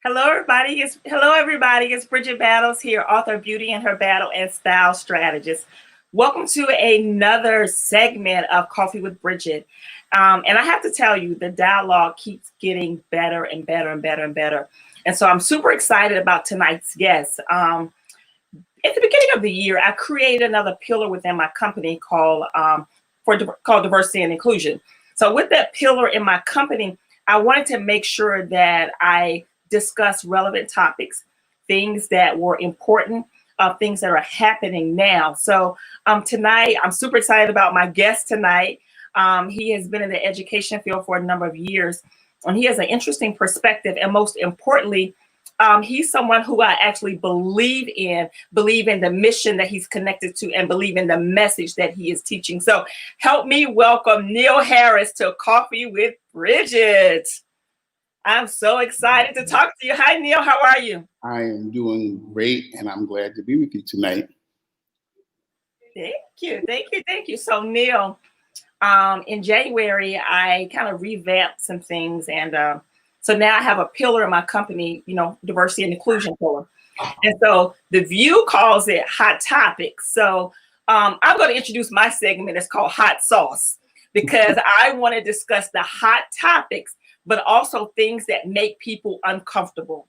Hello, everybody. It's Bridgett Battles here, author of Beauty and Her Battle and Style Strategist. Welcome to another segment of Coffee with Bridgett. And I have to tell you, the dialogue keeps getting better and better and better and better. And so I'm super excited about tonight's guest. At the beginning of the year, I created another pillar within my company called Diversity and Inclusion. So with that pillar in my company, I wanted to make sure that I discuss relevant topics, things that were important, things that are happening now. So tonight, I'm super excited about my guest tonight. He has been in the education field for a number of years, and he has an interesting perspective. And most importantly, he's someone who I actually believe in the mission that he's connected to, and believe in the message that he is teaching. So help me welcome Neil Harris to Coffee with Bridgett. I'm so excited to talk to you. Hi, Neil. How are you? I am doing great, and I'm glad to be with you tonight. Thank you. Thank you. Thank you. So, Neil, in January, I kind of revamped some things. And so now I have a pillar in my company, diversity and inclusion pillar. And so the View calls it Hot Topics. So I'm going to introduce my segment. It's called Hot Sauce, because I want to discuss the hot topics, but also things that make people uncomfortable.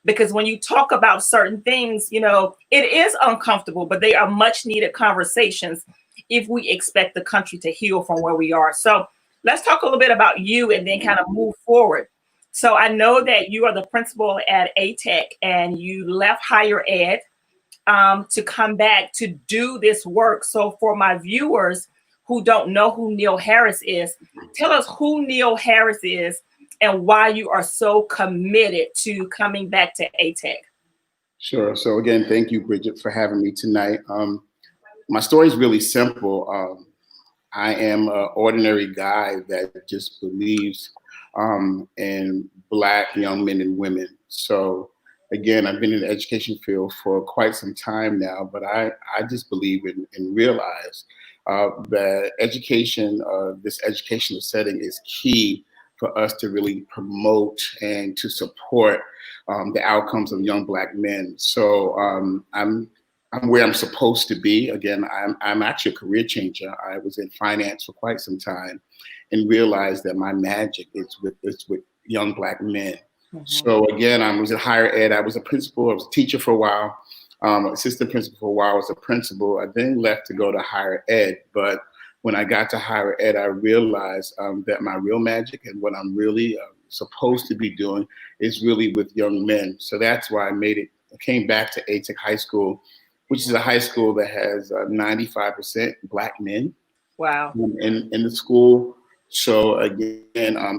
Because when you talk about certain things, it is uncomfortable, but they are much needed conversations if we expect the country to heal from where we are. So let's talk a little bit about you and then kind of move forward. So I know that you are the principal at ATEC, and you left higher ed to come back to do this work. So for my viewers who don't know who Neil Harris is, tell us who Neil Harris is and why you are so committed to coming back to ATEC. Sure. So again, thank you, Bridgett, for having me tonight. My story is really simple. I am an ordinary guy that just believes in Black young men and women. So again, I've been in the education field for quite some time now, but I just believe and realize that education, this educational setting is key for us to really promote and to support the outcomes of young Black men. So I'm where I'm supposed to be. Again, I'm actually a career changer. I was in finance for quite some time and realized that my magic is with young Black men. Mm-hmm. So again, I was in higher ed. I was a principal. I was a teacher for a while, assistant principal for a while. I was a principal. I then left to go to higher ed. But when I got to higher ed, I realized that my real magic and what I'm really supposed to be doing is really with young men. So that's why I came back to ATEC High School, which is a high school that has 95% Black men. Wow. In the school. So again,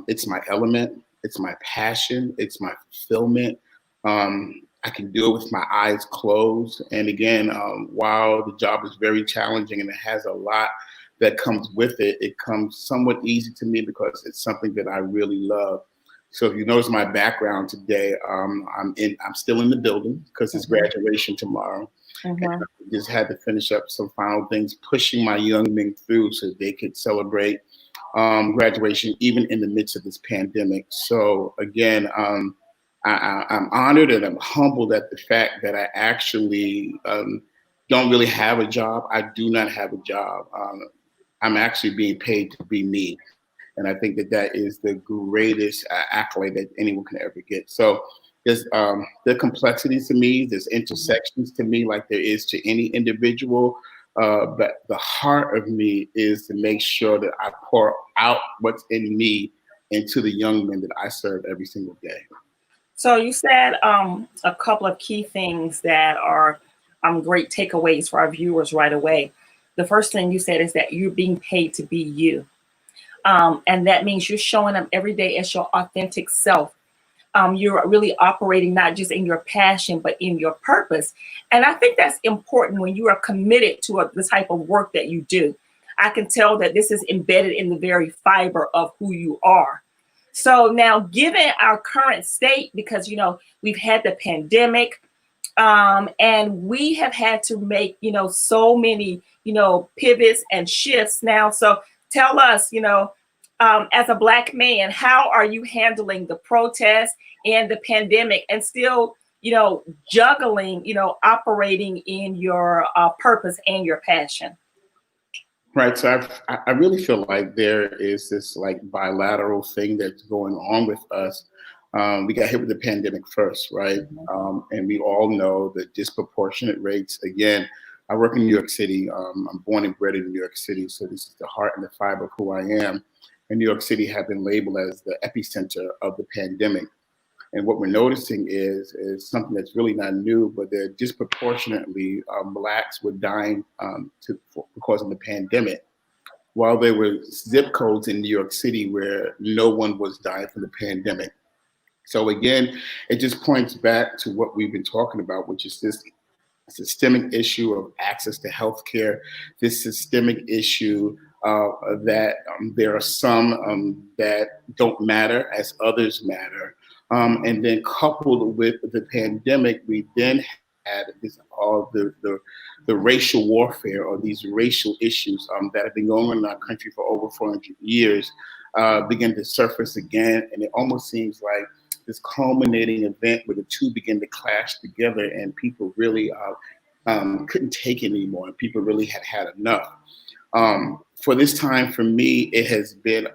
it's my element, it's my passion, it's my fulfillment. I can do it with my eyes closed. And again, while the job is very challenging and it has a lot that comes with it, it comes somewhat easy to me because it's something that I really love. So if you notice my background today, I'm still in the building because it's graduation tomorrow. Mm-hmm. And I just had to finish up some final things, pushing my young men through so they could celebrate graduation even in the midst of this pandemic. So again, I'm honored and I'm humbled at the fact that I actually don't really have a job. I do not have a job. I'm actually being paid to be me. And I think that is the greatest accolade that anyone can ever get. So there's the complexities to me, there's intersections to me like there is to any individual. But the heart of me is to make sure that I pour out what's in me into the young men that I serve every single day. So you said a couple of key things that are great takeaways for our viewers right away. The first thing you said is that you're being paid to be you. And that means you're showing up every day as your authentic self. You're really operating not just in your passion, but in your purpose. And I think that's important when you are committed to the type of work that you do. I can tell that this is embedded in the very fiber of who you are. So now, given our current state, because, we've had the pandemic, and we have had to make, so many, pivots and shifts now. So tell us, as a Black man, how are you handling the protests and the pandemic and still, juggling, operating in your purpose and your passion? Right. So I really feel like there is this like bilateral thing that's going on with us. We got hit with the pandemic first, right? And we all know the disproportionate rates. Again, I work in New York City. I'm born and bred in New York City. So this is the heart and the fiber of who I am. And New York City have been labeled as the epicenter of the pandemic. And what we're noticing is something that's really not new, but that disproportionately Blacks were dying because of the pandemic, while there were zip codes in New York City where no one was dying from the pandemic. So again, it just points back to what we've been talking about, which is this systemic issue of access to healthcare, this systemic issue that there are some that don't matter as others matter. And then coupled with the pandemic, we then had all the racial warfare or these racial issues that have been going on in our country for over 400 years begin to surface again. And it almost seems like this culminating event where the two begin to clash together and people really couldn't take it anymore. And people really had enough. For this time, for me, it has been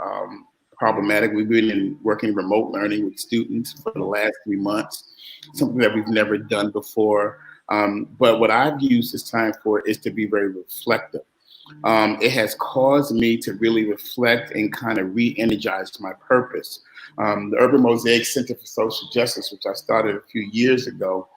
problematic. We've been working remote learning with students for the last 3 months, something that we've never done before. But what I've used this time for is to be very reflective. It has caused me to really reflect and kind of re-energize my purpose. The Urban Mosaic Center for Social Justice, which I started a few years ago,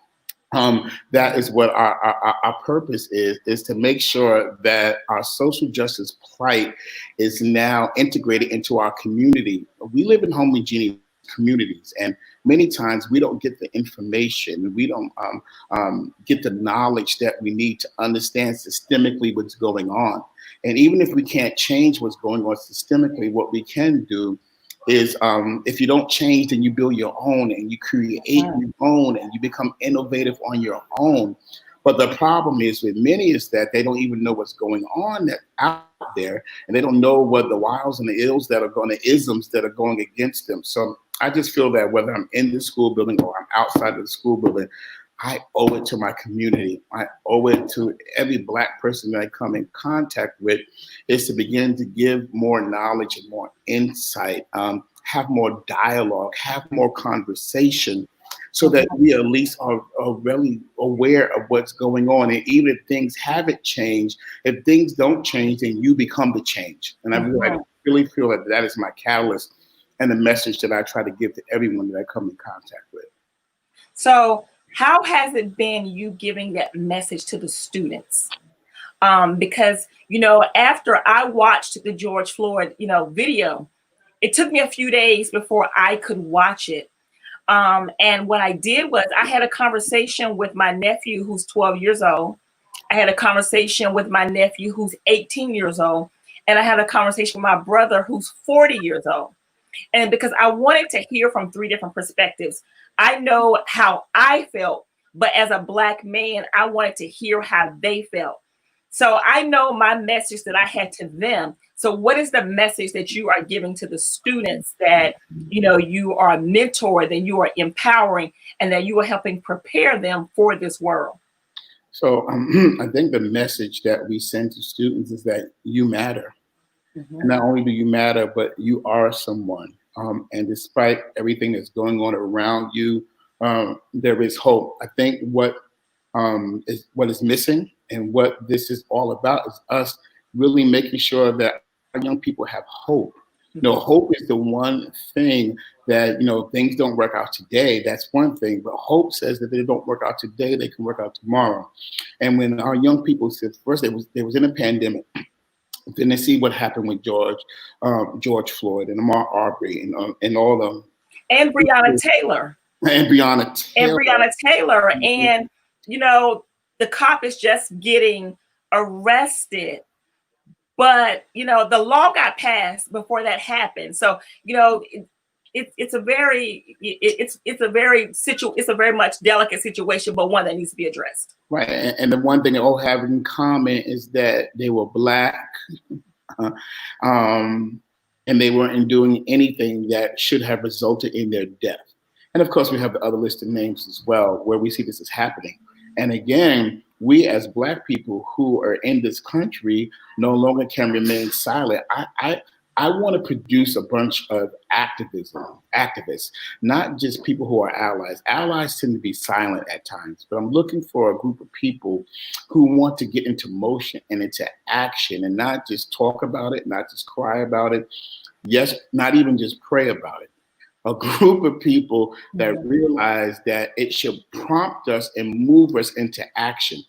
that is what our purpose is to make sure that our social justice plight is now integrated into our community. We live in homogeneous communities, and many times we don't get the information, we don't get the knowledge that we need to understand systemically what's going on. And even if we can't change what's going on systemically, what we can do is if you don't change, then you build your own and you create your own and you become innovative on your own. But the problem is with many is that they don't even know what's going on out there, and they don't know what the wiles and the ills that are going, the isms that are going against them. So I just feel that whether I'm in the school building or I'm outside of the school building, I owe it to my community. I owe it to every Black person that I come in contact with is to begin to give more knowledge and more insight, have more dialogue, have more conversation, so that we at least are really aware of what's going on. And even if things haven't changed, if things don't change, then you become the change. And I really feel that that is my catalyst and the message that I try to give to everyone that I come in contact with. So how has it been you giving that message to the students? Because, after I watched the George Floyd, video, it took me a few days before I could watch it. And what I did was I had a conversation with my nephew who's 12 years old. I had a conversation with my nephew who's 18 years old. And I had a conversation with my brother who's 40 years old. And because I wanted to hear from 3 different perspectives. I know how I felt, but as a Black man, I wanted to hear how they felt. So I know my message that I had to them. So what is the message that you are giving to the students that, you are a mentor, that you are empowering, and that you are helping prepare them for this world? So I think the message that we send to students is that you matter. And not only do you matter, but you are someone. And despite everything that's going on around you, there is hope. I think what is missing and what this is all about is us really making sure that our young people have hope. Hope is the one thing that, things don't work out today. That's one thing. But hope says that if they don't work out today, they can work out tomorrow. And when our young people said, first they was in a pandemic. Then they see what happened with George Floyd and Ahmaud Arbery and all of them. And Breonna Taylor. And Breonna Taylor. And, the cop is just getting arrested. But, the law got passed before that happened. So, it's a very much delicate situation, but one that needs to be addressed. Right. And the one thing they all have in common is that they were Black. and they weren't doing anything that should have resulted in their death. And of course, we have the other list of names as well, where we see this is happening. And again, we as Black people who are in this country no longer can remain silent. I want to produce a bunch of activists, not just people who are allies. Allies tend to be silent at times, but I'm looking for a group of people who want to get into motion and into action and not just talk about it, not just cry about it. Yes, not even just pray about it. A group of people that realize that it should prompt us and move us into action.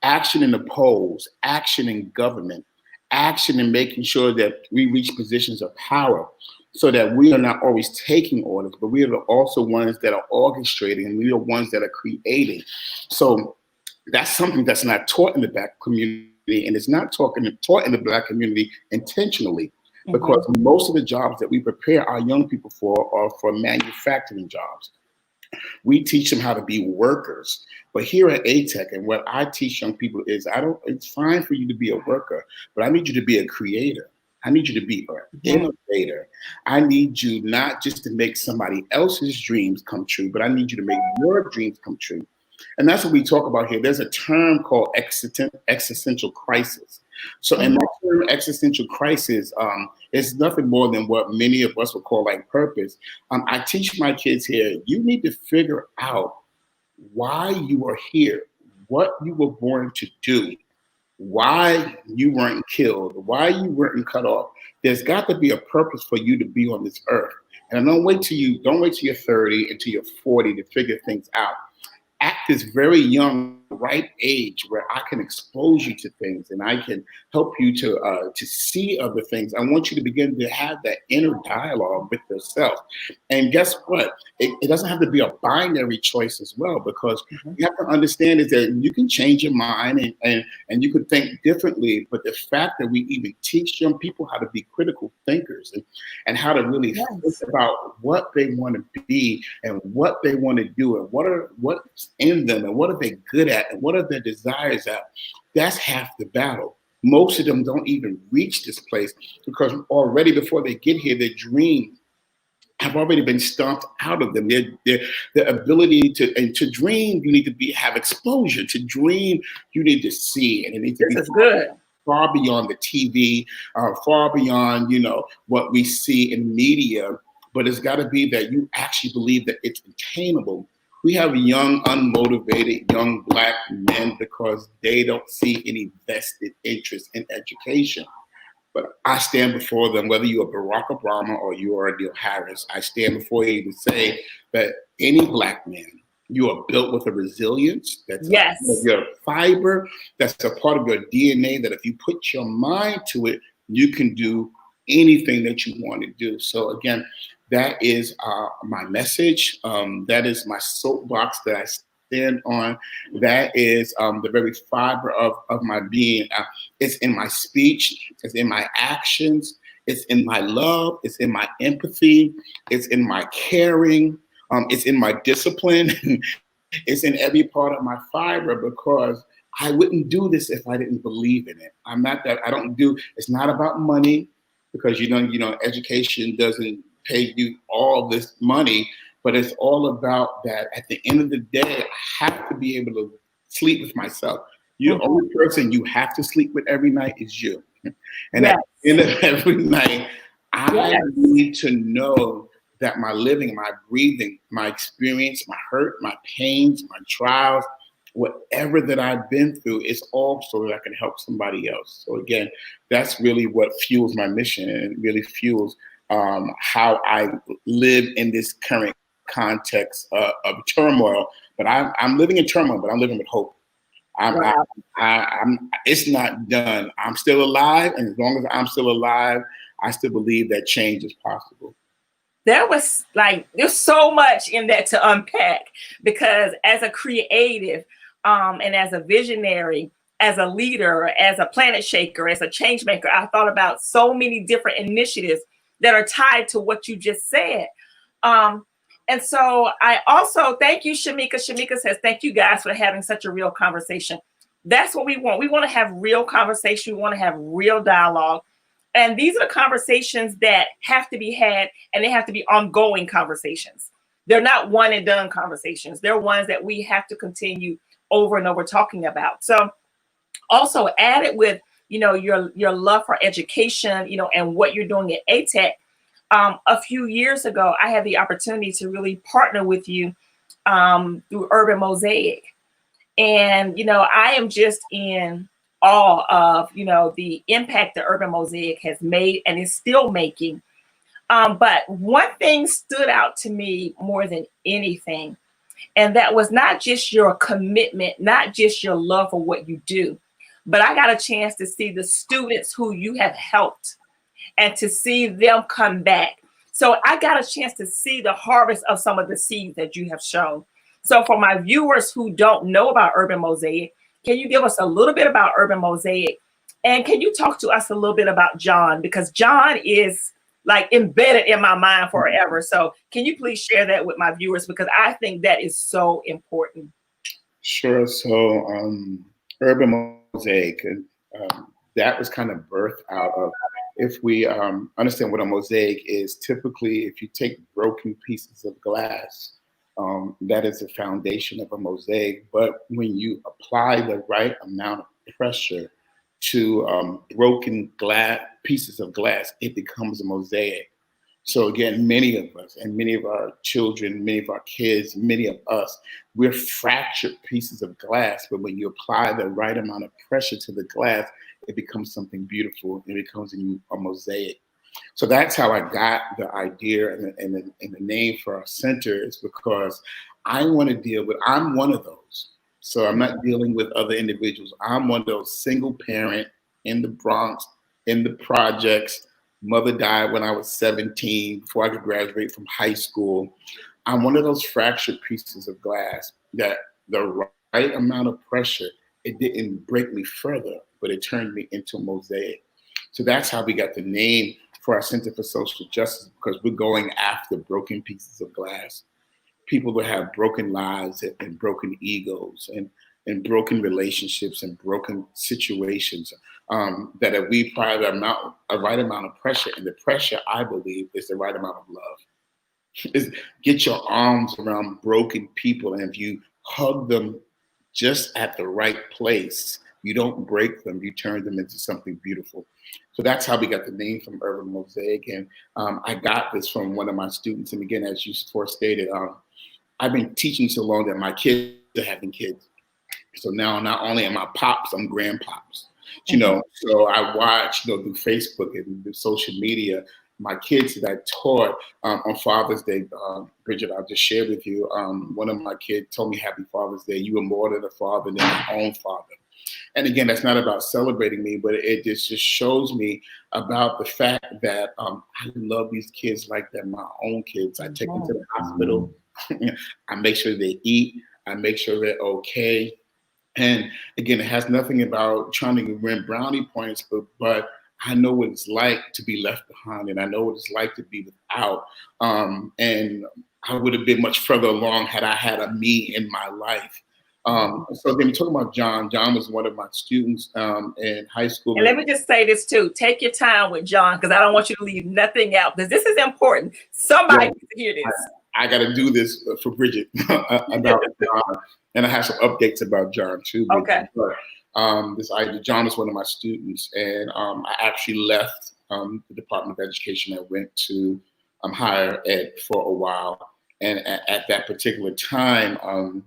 Action in the polls, action in government, action in making sure that we reach positions of power so that we are not always taking orders, but we are also ones that are orchestrating and we are ones that are creating. So that's something that's not taught in the Black community, and it's not taught in the Black community intentionally. Because most of the jobs that we prepare our young people for are for manufacturing jobs. We teach them how to be workers. But here at ATEC, and what I teach young people is, it's fine for you to be a worker, but I need you to be a creator. I need you to be an innovator. I need you not just to make somebody else's dreams come true, but I need you to make your dreams come true. And that's what we talk about here. There's a term called existential crisis. So in that term, existential crisis is nothing more than what many of us would call like purpose. I teach my kids here, you need to figure out why you are here, what you were born to do, why you weren't killed, why you weren't cut off. There's got to be a purpose for you to be on this earth. And don't wait till you're 30 until you're 40 to figure things out. At this very young, ripe age where I can expose you to things and I can help you to see other things, I want you to begin to have that inner dialogue with yourself. And guess what? It doesn't have to be a binary choice as well, because you have to understand is that you can change your mind and you could think differently. But the fact that we even teach young people how to be critical thinkers and how to really think about what they want to be and what they want to do and what's in them and what are they good at and what are their desires at, that's half the battle. Most of them don't even reach this place because already before they get here, their dream have already been stomped out of them. Their ability to dream, you need to have exposure. To dream, you need to see, and it needs to be far beyond the TV, far beyond what we see in media. But it's got to be that you actually believe that it's attainable. We have young, unmotivated young Black men because they don't see any vested interest in education. But I stand before them, whether you're Barack Obama or you are Neil Harris, I stand before you to say that any Black man, you are built with a resilience. That's a part of your fiber. That's a part of your DNA that if you put your mind to it, you can do anything that you want to do. So again, that is my message. That is my soapbox that I stand on. That is the very fiber of my being. It's in my speech. It's in my actions. It's in my love. It's in my empathy. It's in my caring. It's in my discipline. It's in every part of my fiber because I wouldn't do this if I didn't believe in it. It's not about money because education doesn't pay you all this money, but it's all about that at the end of the day, I have to be able to sleep with myself. The only person you have to sleep with every night is you. And at the end of every night, I need to know that my living, my breathing, my experience, my hurt, my pains, my trials, whatever that I've been through is all so that I can help somebody else. So again, that's really what fuels my mission and really fuels how I live in this current context of turmoil. But I'm living in turmoil, but I'm living with hope. It's not done. I'm still alive, and as long as I'm still alive, I still believe that change is possible. There's so much in that to unpack, because as a creative and as a visionary, as a leader, as a planet shaker, as a change maker, I thought about so many different initiatives that are tied to what you just said. And so I also thank you, Shamika. Shamika says, thank you guys for having such a real conversation. That's what we want. We want to have real conversation. We want to have real dialogue. And these are the conversations that have to be had, and they have to be ongoing conversations. They're not one and done conversations. They're ones that we have to continue over and over talking about. So also added with, your love for education, and what you're doing at ATEC. A few years ago, I had the opportunity to really partner with you through Urban Mosaic. And, I am just in awe of, the impact that Urban Mosaic has made and is still making. But one thing stood out to me more than anything, and that was not just your commitment, not just your love for what you do, but I got a chance to see the students who you have helped and to see them come back. So I got a chance to see the harvest of some of the seeds that you have shown. So for my viewers who don't know about Urban Mosaic, can you give us a little bit about Urban Mosaic? And can you talk to us a little bit about John? Because John is like embedded in my mind forever. So can you please share that with my viewers? Because I think that is so important. Sure. So Urban Mosaic, that was kind of birthed out of, if we understand what a mosaic is, typically if you take broken pieces of glass, that is the foundation of a mosaic. But when you apply the right amount of pressure to broken glass pieces of glass, it becomes a mosaic. So again, many of us and many of our children, many of our kids, many of us, we're fractured pieces of glass. But when you apply the right amount of pressure to the glass, it becomes something beautiful. It becomes a mosaic. So that's how I got the idea and the name for our center, is because I want to deal with, I'm one of those. So I'm not dealing with other individuals. I'm one of those single parent in the Bronx, in the projects. Mother died when I was 17, before I could graduate from high school. I'm one of those fractured pieces of glass that the right amount of pressure, it didn't break me further, but it turned me into a mosaic. So that's how we got the name for our Center for Social Justice, because we're going after broken pieces of glass. People that have broken lives and broken egos and broken relationships and broken situations, that if we apply a right amount of pressure, and the pressure, I believe, is the right amount of love. Is get your arms around broken people, and if you hug them just at the right place, you don't break them, you turn them into something beautiful. So that's how we got the name from Urban Mosaic. And I got this from one of my students. And again, as you first stated, I've been teaching so long that my kids are having kids. So now not only am I pops, I'm grandpops. So I watch, through Facebook and through social media, my kids that I taught on Father's Day. Bridgett, I'll just share with you. One of my kids told me, "Happy Father's Day. You were more than a father than my own father." And again, that's not about celebrating me, but it just shows me about the fact that I love these kids like they're my own kids. I take them to the hospital. I make sure they eat. I make sure they're okay. And again, it has nothing about trying to win brownie points, but I know what it's like to be left behind, and I know what it's like to be without. And I would have been much further along had I had a me in my life. So again, talking about John. John was one of my students in high school. And let me just say this too. Take your time with John, because I don't want you to leave nothing out, because this is important. Somebody needs to hear this. I got to do this for Bridgett about John, and I have some updates about John too. Okay. But, John is one of my students, and I actually left the Department of Education. I went to higher ed for a while, and at that particular time,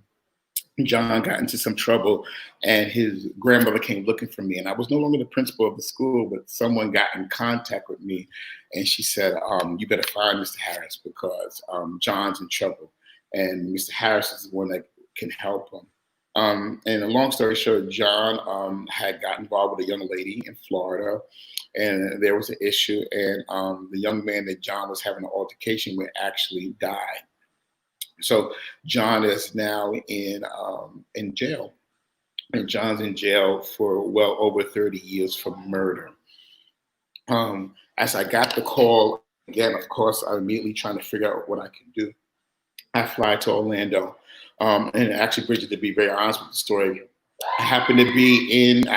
John got into some trouble, and his grandmother came looking for me. And I was no longer the principal of the school, but someone got in contact with me, and she said, "You better find Mr. Harris, because John's in trouble, and Mr. Harris is the one that can help him." And a long story short, John had got involved with a young lady in Florida, and there was an issue, and the young man that John was having an altercation with actually died. So John is now in jail, and John's in jail for well over 30 years for murder. As I got the call, again, of course, I'm immediately trying to figure out what I can do. I fly to Orlando, and actually, Bridgett, to be very honest with the story, I happened to be in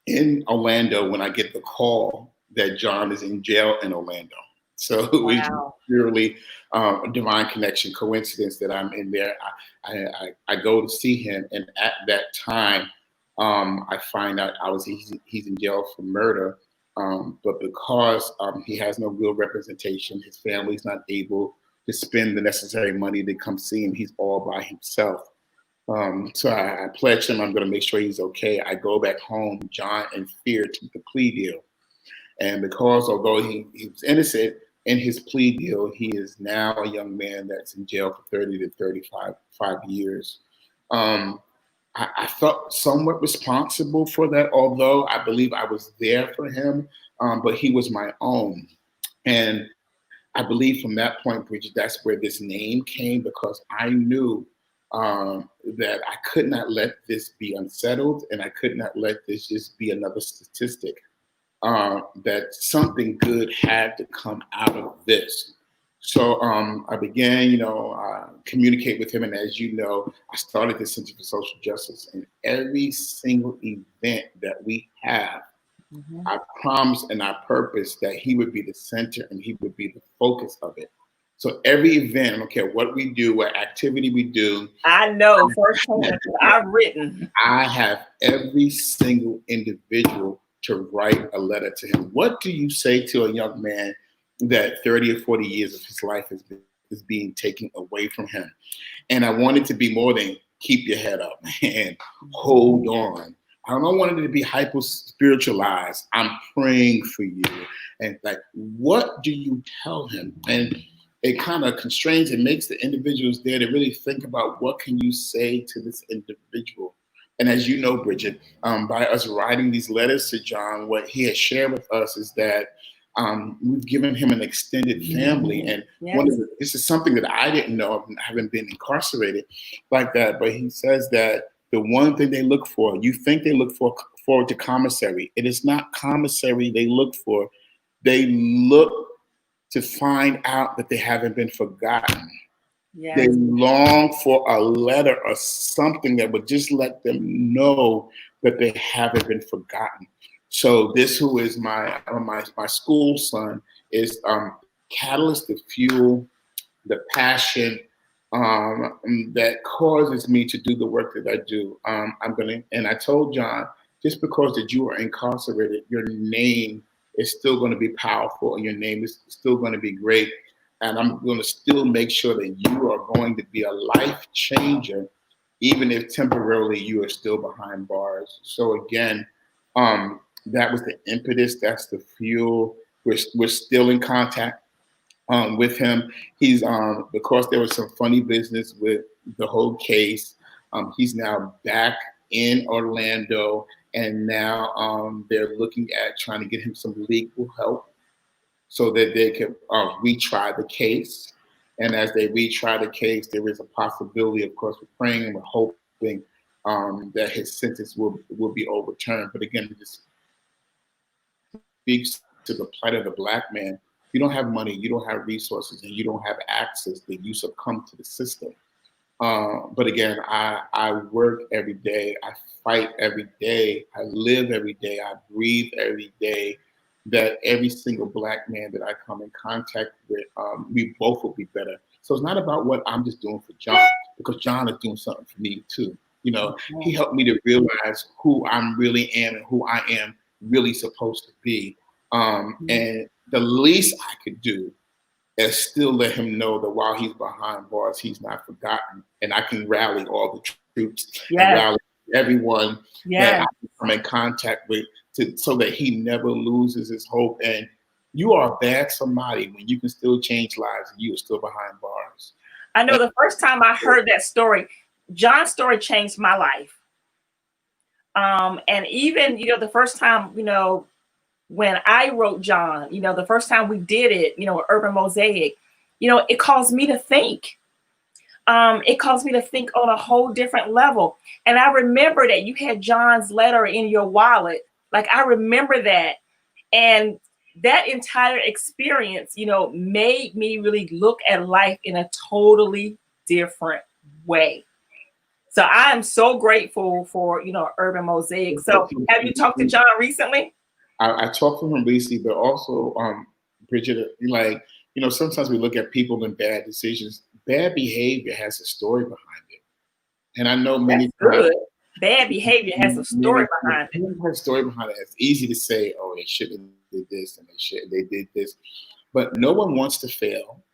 in Orlando when I get the call that John is in jail in Orlando. So it was Wow. purely a divine connection, coincidence that I'm in there. I go to see him, and at that time, I find out he's in jail for murder. But because he has no real representation, his family's not able to spend the necessary money to come see him. He's all by himself. So I pledged him I'm going to make sure he's okay. I go back home. John, in fear, took the plea deal. And because although he was innocent in his plea deal, he is now a young man that's in jail for 30 to 35 years. I felt somewhat responsible for that, although I believe I was there for him, but he was my own. And I believe from that point, Bridget, that's where this name came because I knew that I could not let this be unsettled and I could not let this just be another statistic. That something good had to come out of this. So I began, communicate with him, and as you know, I started the Center for Social Justice. And every single event that we have, I promised and I purposed that he would be the center and he would be the focus of it. So every event, I don't care what we do, what activity we do, I know firsthand. I've written. I have every single individual to write a letter to him. What do you say to a young man that 30 or 40 years of his life is being taken away from him? And I want it to be more than keep your head up and hold on. I don't want it to be hyper spiritualized. I'm praying for you. And like, what do you tell him? And it kind of constrains and makes the individuals there to really think about what can you say to this individual. And as you know, Bridget, by us writing these letters to John, what he has shared with us is that we've given him an extended family. And this is something that I didn't know, I haven't been incarcerated like that, but he says that the one thing they look for, you think they look forward to commissary. It is not commissary they look for. They look to find out that they haven't been forgotten. Yes. They long for a letter or something that would just let them know that they haven't been forgotten. So this, who is my school son, is catalyst, the fuel, the passion that causes me to do the work that I do. And I told John, just because that you are incarcerated, your name is still going to be powerful and your name is still going to be great. And I'm going to still make sure that you are going to be a life changer, even if temporarily you are still behind bars. So again, that was the impetus. That's the fuel. We're still in contact with him. He's because there was some funny business with the whole case. He's now back in Orlando, and now they're looking at trying to get him some legal help so that they can retry the case. And as they retry the case, there is a possibility, of course, we're praying and we're hoping that his sentence will be overturned. But again, it just speaks to the plight of the Black man. You don't have money, you don't have resources, and you don't have access, that you succumb to the system. But again, I work every day, I fight every day, I live every day, I breathe every day, that every single Black man that I come in contact with, we both will be better. So it's not about what I'm just doing for John, because John is doing something for me too. You know, he helped me to realize who I really am and who I am really supposed to be. And the least I could do is still let him know that while he's behind bars, he's not forgotten. And I can rally all the troops and rally everyone that I come in contact with so that he never loses his hope. And you are a bad somebody when you can still change lives and you are still behind bars. I know the first time I heard that story, John's story changed my life. And even, the first time, when I wrote John, the first time we did it, Urban Mosaic, it caused me to think. It caused me to think on a whole different level. And I remember that you had John's letter in your wallet. Like, I remember that. And that entire experience, made me really look at life in a totally different way. So I am so grateful for, Urban Mosaic. So have you talked to John recently? I talked to him recently, but also, Bridget, like, sometimes we look at people and bad decisions. Bad behavior has a story behind it. And I know That's many times, good. Bad behavior has a story behind it. has a story behind it. It's easy to say, oh, they shouldn't have did this and they did this. But no one wants to fail.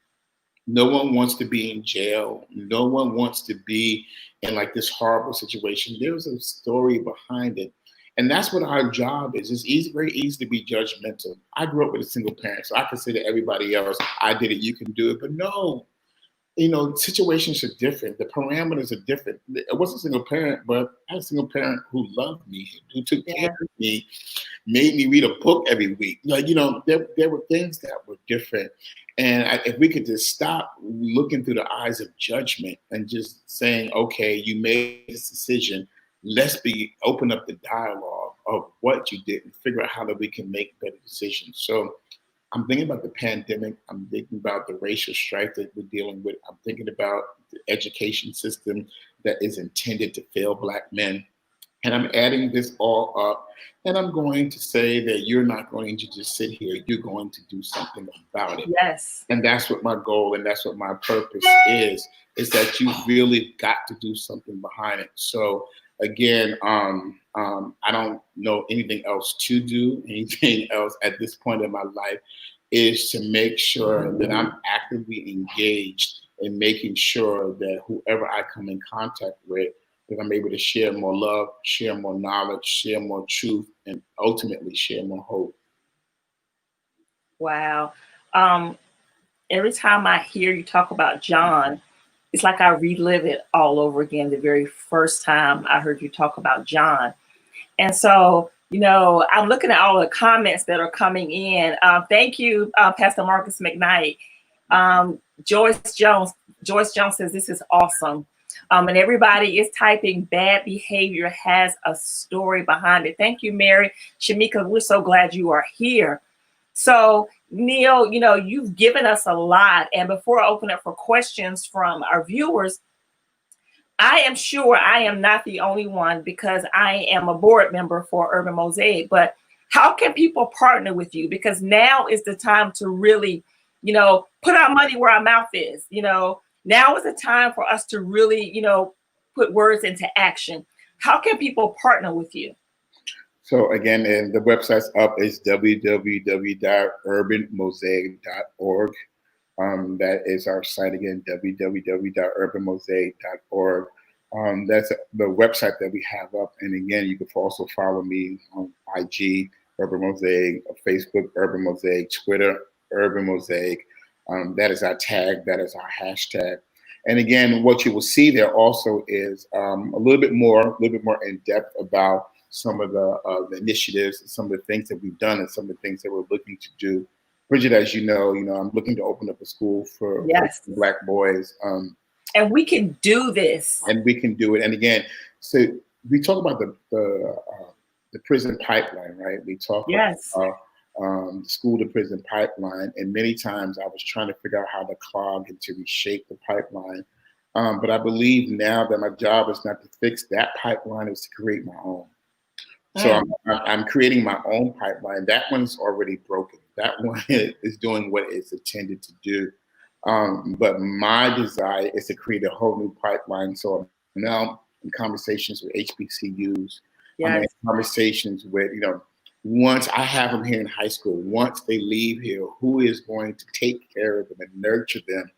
No one wants to be in jail. No one wants to be in like this horrible situation. There's a story behind it. And that's what our job is. It's easy, very easy to be judgmental. I grew up with a single parent, so I can say to everybody else, I did it, you can do it. But no, situations are different. The parameters are different. I wasn't a single parent, but I had a single parent who loved me, who took care of me, made me read a book every week. Like, there were things that were different. And if we could just stop looking through the eyes of judgment and just saying, okay, you made this decision, let's open up the dialogue of what you did and figure out how that we can make better decisions. So I'm thinking about the pandemic. I'm thinking about the racial strife that we're dealing with. I'm thinking about the education system that is intended to fail Black men. And I'm adding this all up. And I'm going to say that you're not going to just sit here. You're going to do something about it. Yes. And that's what my goal and that's what my purpose is that you really got to do something behind it. So again, I don't know anything else to do, anything else at this point in my life is to make sure that I'm actively engaged in making sure that whoever I come in contact with, that I'm able to share more love, share more knowledge, share more truth, and ultimately share more hope. Wow. Um, every time I hear you talk about John, it's like I relive it all over again. The very first time I heard you talk about John. And so, I'm looking at all the comments that are coming in. Thank you, Pastor Marcus McKnight. Joyce Jones. Joyce Jones says this is awesome. And everybody is typing bad behavior has a story behind it. Thank you, Mary. Shamika, we're so glad you are here. So, Neil, you've given us a lot. And before I open up for questions from our viewers, I am sure I am not the only one because I am a board member for Urban Mosaic. But how can people partner with you? Because now is the time to really, put our money where our mouth is. Now is the time for us to really, put words into action. How can people partner with you? So again, and the website's up is www.urbanmosaic.org. That is our site again, www.urbanmosaic.org. That's the website that we have up. And again, you can also follow me on IG, Urban Mosaic, Facebook, Urban Mosaic, Twitter, Urban Mosaic. That is our tag. That is our hashtag. And again, what you will see there also is a little bit more in depth about some of the initiatives, and some of the things that we've done, and some of the things that we're looking to do. Bridgett, as you know, I'm looking to open up a school for Black boys. And we can do this. And we can do it. And again, so we talk about the prison pipeline, right? We talk about the school to prison pipeline. And many times I was trying to figure out how to clog and to reshape the pipeline. But I believe now that my job is not to fix that pipeline, it's to create my own. So I'm creating my own pipeline. That one's already broken. That one is doing what it's intended to do. But my desire is to create a whole new pipeline. So now in conversations with HBCUs, I'm in conversations with, once I have them here in high school, once they leave here, who is going to take care of them and nurture them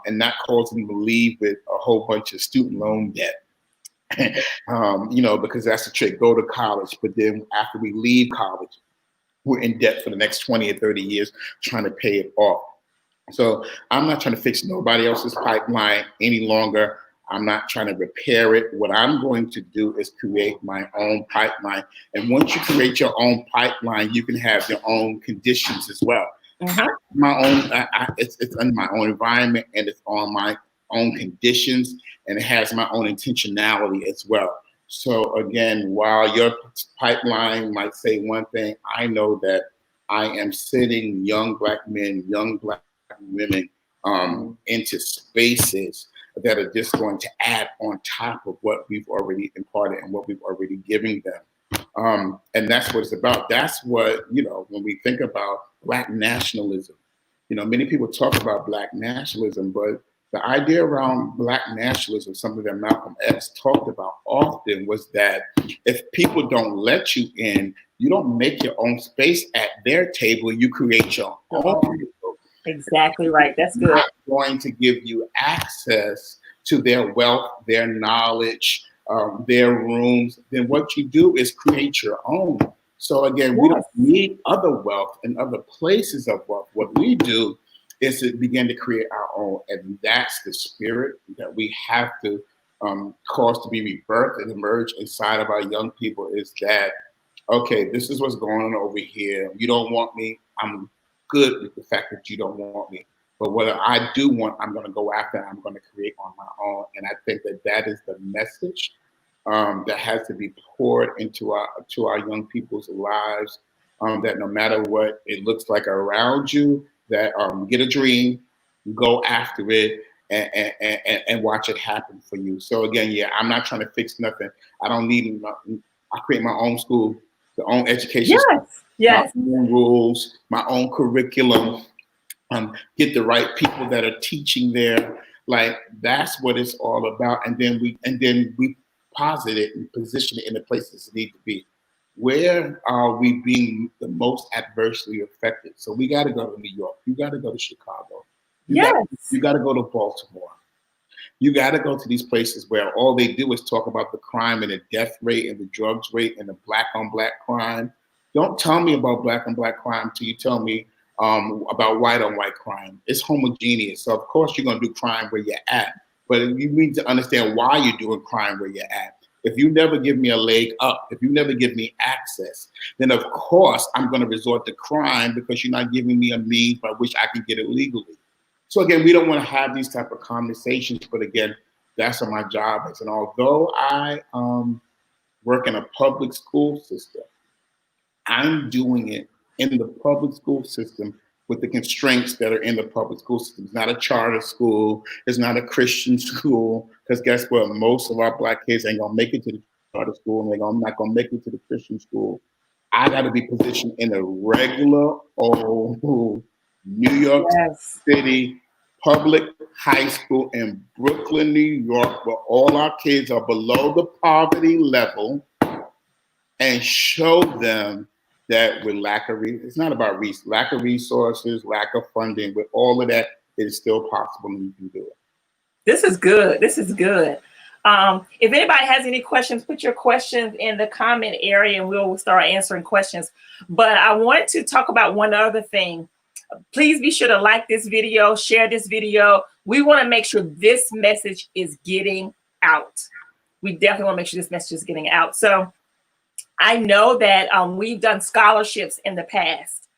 and not cause them to leave with a whole bunch of student loan debt. Because that's the trick. Go to college, but then after we leave college, we're in debt for the next 20 or 30 years trying to pay it off. So I'm not trying to fix nobody else's pipeline any longer. I'm not trying to repair it. What I'm going to do is create my own pipeline. And once you create your own pipeline, you can have your own conditions as well. My own, it's in my own environment, and it's on my own conditions, and it has my own intentionality as well. So again, while your pipeline might say one thing, I know that I am sending young Black men, young Black women into spaces that are just going to add on top of what we've already imparted and what we've already given them. And that's what it's about. That's what, when we think about Black nationalism, many people talk about Black nationalism, but the idea around Black nationalism, something that Malcolm X talked about often, was that if people don't let you in, you don't make your own space at their table, you create your own table. Exactly right. That's good. Not going to give you access to their wealth, their knowledge, their rooms. Then what you do is create your own. So again, we don't need other wealth and other places of wealth. What we do is to begin to create our own, and that's the spirit that we have to cause to be rebirthed and emerge inside of our young people. Is that okay? This is what's going on over here. You don't want me. I'm good with the fact that you don't want me. But what I do want, I'm going to go after and I'm going to create on my own. And I think that that is the message that has to be poured into our young people's lives, that no matter what it looks like around you, that get a dream, go after it, and watch it happen for you. So again, yeah, I'm not trying to fix nothing. I don't need nothing. I create my own school, the own education, yes, my own rules, my own curriculum, get the right people that are teaching there. Like that's what it's all about. And then we posit it and position it in the places it needs to be. Where are we being the most adversely affected? So we got to go to New York. You got to go to Chicago. You got to go to Baltimore. You got to go to these places where all they do is talk about the crime and the death rate and the drugs rate and the Black on Black crime. Don't tell me about Black on Black crime till you tell me about white on white crime. It's homogeneous. So of course you're going to do crime where you're at. But you need to understand why you're doing crime where you're at. If you never give me a leg up, if you never give me access, then of course I'm going to resort to crime because you're not giving me a means by which I can get it legally. So again, we don't want to have these type of conversations, but again, that's what my job is. And although I work in a public school system, I'm doing it in the public school system with the constraints that are in the public school system. It's not a charter school. It's not a Christian school. Because guess what? Most of our Black kids ain't going to make it to the charter school, and they're not going to make it to the Christian school. I got to be positioned in a regular old New York City public high school in Brooklyn, New York, where all our kids are below the poverty level, and show them that with it's not about lack of resources, lack of funding, with all of that, it is still possible and you can do it. This is good. This is good. If anybody has any questions, put your questions in the comment area and we'll start answering questions. But I wanted to talk about one other thing. Please be sure to like this video, share this video. We want to make sure this message is getting out. We definitely want to make sure this message is getting out. So I know that we've done scholarships in the past.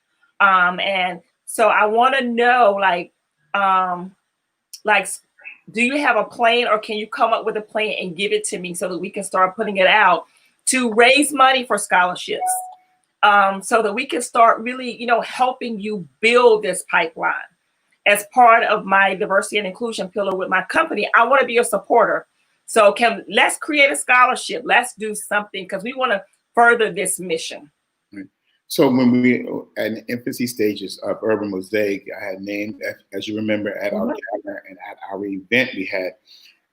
And so I want to know, do you have a plan, or can you come up with a plan and give it to me so that we can start putting it out to raise money for scholarships, so that we can start really, helping you build this pipeline. As part of my diversity and inclusion pillar with my company, I want to be a supporter. So let's create a scholarship. Let's do something because we want to further this mission. So when we at infancy stages of Urban Mosaic, I had named, as you remember, at our gather and at our event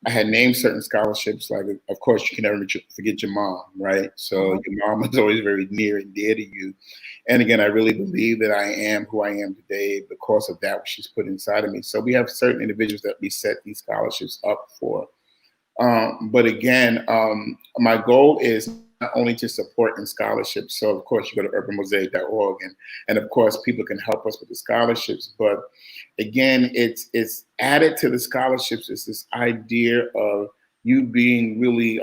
I had named certain scholarships. Like, of course, you can never forget your mom, right? So your mom is always very near and dear to you. And again, I really believe that I am who I am today because of that, what she's put inside of me. So we have certain individuals that we set these scholarships up for. But again, my goal is not only to support in scholarships. So of course you go to urbanmosaic.org and of course people can help us with the scholarships. But again, it's added to the scholarships is this idea of you being really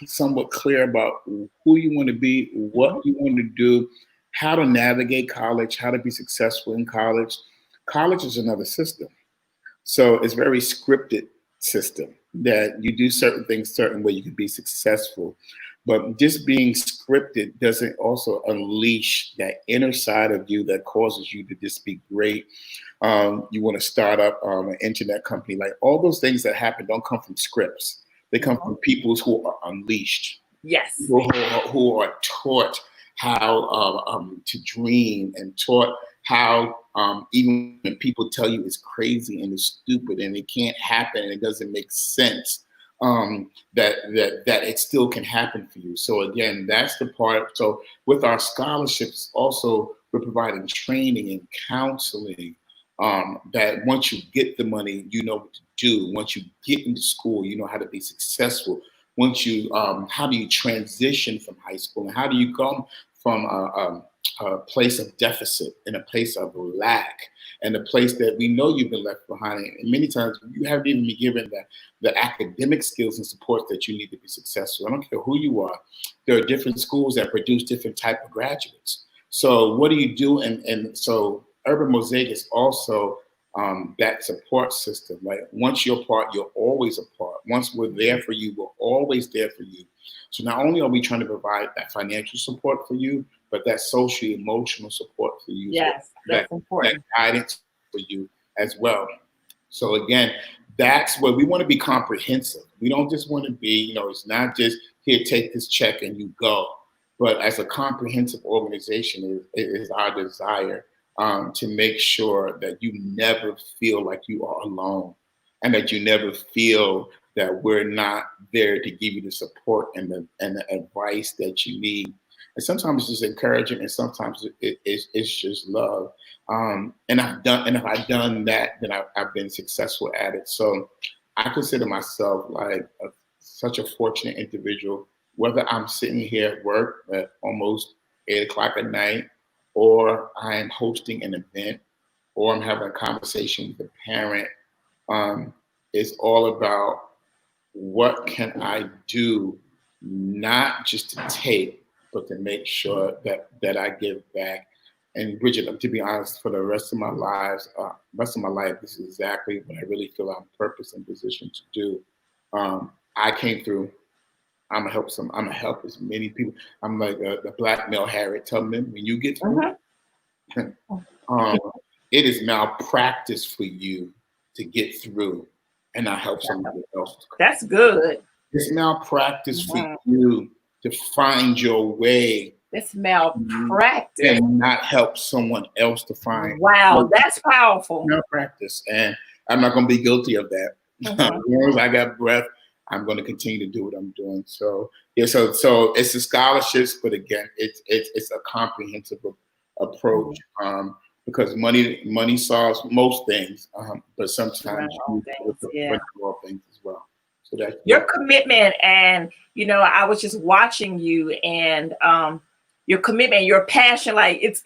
somewhat clear about who you want to be, what you want to do, how to navigate college, how to be successful in college. College is another system. So it's very scripted system that you do certain things certain way you can be successful. But just being scripted doesn't also unleash that inner side of you that causes you to just be great. you want to start up an internet company. Like all those things that happen don't come from scripts. They come from people who are unleashed. Yes. Who are taught how to dream and taught how even when people tell you it's crazy and it's stupid and it can't happen and it doesn't make sense, that it still can happen for you. So again, that's the part. So with our scholarships, also we're providing training and counseling. That once you get the money, you know what to do. Once you get into school, you know how to be successful. Once you, how do you transition from high school, and how do you come from a place of deficit and a place of lack and a place that we know you've been left behind, and many times you haven't even been given the academic skills and support that you need to be successful. I don't care who you are. There are different schools that produce different type of graduates. So what do you do? And so Urban Mosaic is also that support system. Like once you're part, you're always a part. Once we're there for you, we're always there for you. So not only are we trying to provide that financial support for you, but that social emotional support for you. Yes, that's important. That guidance for you as well. So again, that's where we want to be comprehensive. We don't just want to be, it's not just here, take this check and you go. But as a comprehensive organization, it is our desire to make sure that you never feel like you are alone, and that you never feel that we're not there to give you the support and the advice that you need. And sometimes it's just encouraging, and sometimes it's just love. And if I've done that, then I've been successful at it. So I consider myself like such a fortunate individual, whether I'm sitting here at work at almost 8 o'clock at night, or I am hosting an event, or I'm having a conversation with a parent. It's all about what can I do, not just to take, but to make sure that I give back. And Bridgett, to be honest, for the rest of my life, this is exactly what I really feel I'm purpose and positioned to do. I came through. I'm gonna help as many people. I'm like the black male Harriet Tubman. When you get through, it is malpractice for you to get through and not help somebody else. That's good. It's malpractice for you to find your way. It's malpractice. And not help someone else to find. Wow, that's powerful. Malpractice. And I'm not gonna be guilty of that. As long as I got breath, I'm going to continue to do what I'm doing. So yeah, so it's the scholarships, but again, it's a comprehensive approach because money solves most things, but sometimes you need all things as well. So that's your commitment, and I was just watching you, and your commitment, your passion, like it's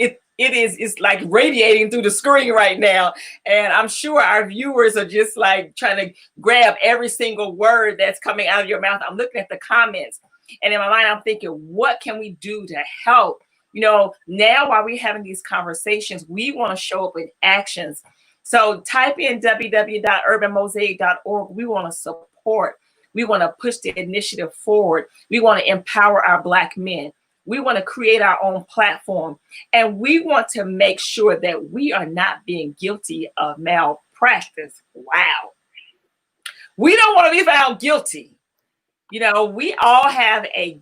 like radiating through the screen right now. And I'm sure our viewers are just like trying to grab every single word that's coming out of your mouth. I'm looking at the comments, and in my mind, I'm thinking, what can we do to help? Now while we're having these conversations, we want to show up with actions. So type in www.urbanmosaic.org. We want to support. We want to push the initiative forward. We want to empower our Black men. We want to create our own platform, and we want to make sure that we are not being guilty of malpractice. Wow. We don't want to be found guilty. We all have a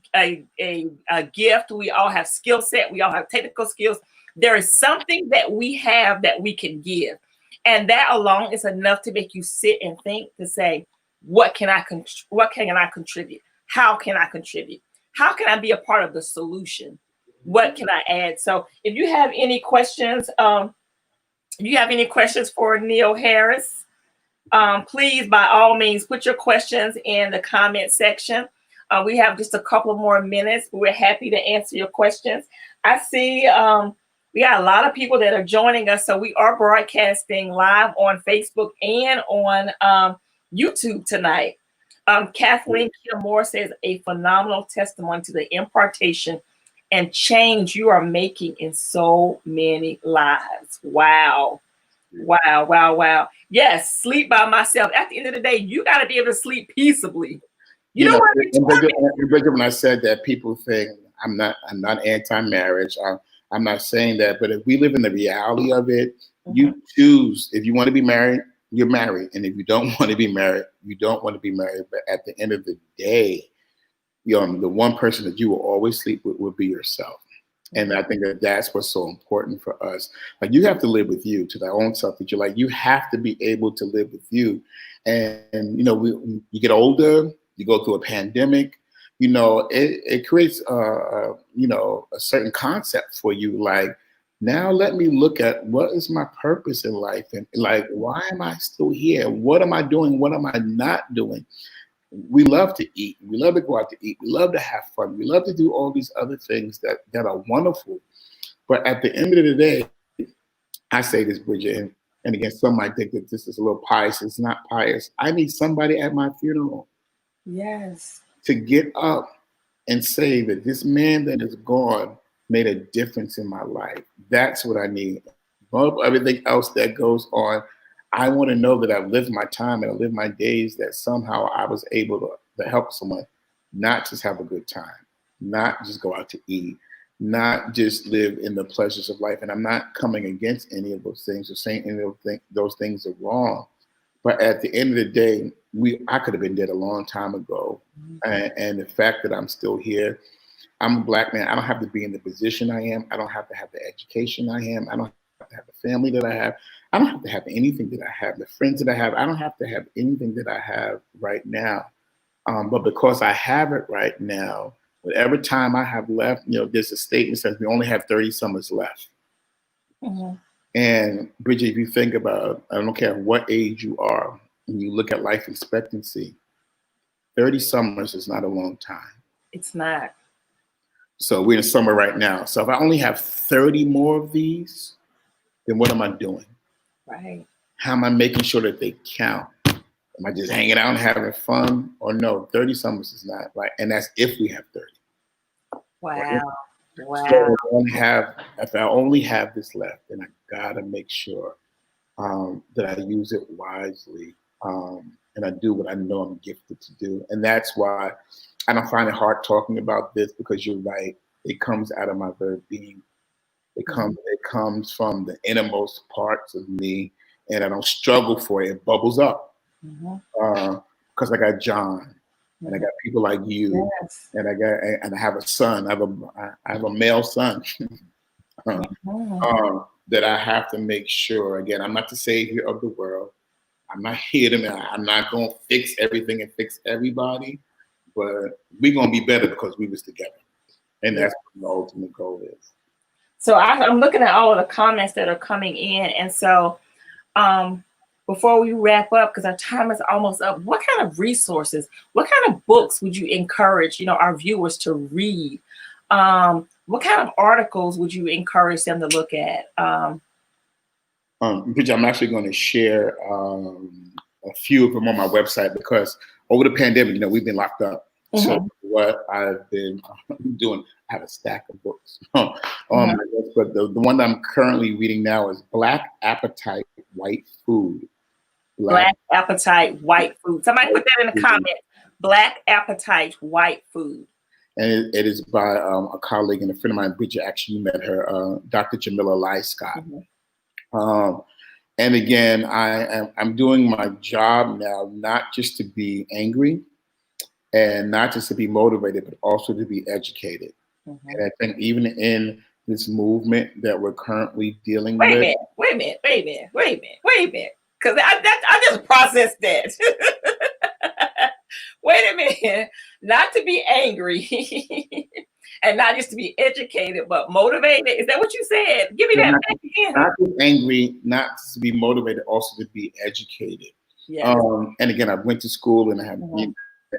gift. We all have skill set. We all have technical skills. There is something that we have that we can give. And that alone is enough to make you sit and think, to say, what can I contribute? How can I contribute? How can I be a part of the solution? What can I add? So if you have any questions, for Neil Harris, please, by all means, put your questions in the comment section. We have just a couple more minutes, but we're happy to answer your questions. I see we got a lot of people that are joining us. So we are broadcasting live on Facebook and on YouTube tonight. Kathleen Moore says, a phenomenal testimony to the impartation and change you are making in so many lives. Wow. Wow, wow, wow. Yes, sleep by myself. At the end of the day, you got to be able to sleep peaceably. You don't want to be Bridgett, when I said that, people think I'm not anti-marriage. I'm not saying that, but if we live in the reality of it, You choose. If you want to be married, you're married. And if you don't want to be married, you don't want to be married. But at the end of the day, the one person that you will always sleep with will be yourself. And I think that that's what's so important for us. Like, you have to live with you, to thy own self, that you're like, you have to be able to live with you. And, you get older, you go through a pandemic, it creates, a certain concept for you. Like, now let me look at what is my purpose in life, and like, why am I still here? What am I doing? What am I not doing? We love to eat. We love to go out to eat. We love to have fun. We love to do all these other things that are wonderful. But at the end of the day, I say this, Bridget, and again, some might think that this is a little pious. It's not pious. I need somebody at my funeral. Yes. To get up and say that this man that is gone made a difference in my life. That's what I need. Above everything else that goes on, I want to know that I've lived my time and I lived my days, that somehow I was able to help someone, not just have a good time, not just go out to eat, not just live in the pleasures of life. And I'm not coming against any of those things or saying any of those things are wrong. But at the end of the day, I could have been dead a long time ago. And the fact that I'm still here, I'm a Black man. I don't have to be in the position I am. I don't have to have the education I am. I don't have to have the family that I have. I don't have to have anything that I have, the friends that I have. I don't have to have anything that I have right now. But because I have it right now, whatever time I have left, there's a statement that says we only have 30 summers left. Mm-hmm. And Bridget, if you think about, I don't care what age you are, when you look at life expectancy, 30 summers is not a long time. It's not. So we're in summer right now. So if I only have 30 more of these, then what am I doing? Right. How am I making sure that they count? Am I just hanging out and having fun? Or no, 30 summers is not right. And that's if we have 30. Wow. Right? Wow. So if I only have this left, then I gotta make sure that I use it wisely, and I do what I know I'm gifted to do. And that's why I don't find it hard talking about this, because you're right. It comes out of my very being. It comes from the innermost parts of me, and I don't struggle for it. It bubbles up because I got John, and I got people like you, yes. and I have a son. I have a male son that I have to make sure. Again, I'm not the savior of the world. I'm not here to. I'm not going to fix everything and fix everybody, but we're going to be better because we was together, and that's what the ultimate goal is. So I'm looking at all of the comments that are coming in. And so before we wrap up, because our time is almost up, what kind of resources, what kind of books would you encourage, our viewers to read? What kind of articles would you encourage them to look at? Which I'm actually going to share a few of them on my website, because over the pandemic, we've been locked up. So what I've been doing, I have a stack of books on my list, but the one that I'm currently reading now is Black Appetite, White Food. Black Appetite, White Food. Somebody put that in the comments. Black Appetite, White Food. And it is by a colleague and a friend of mine, Bridgett. Actually, met her, Dr. Jamila Lai Scott. And again, I'm doing my job now, not just to be angry and not just to be motivated, but also to be educated. And I think even in this movement that we're currently dealing with. Wait a minute. Because I just processed that. Wait a minute. Not to be angry and not just to be educated, but motivated. Is that what you said? Give me that back again. Not to be angry, not to be motivated, also to be educated. Yes. And again, I went to school, and I have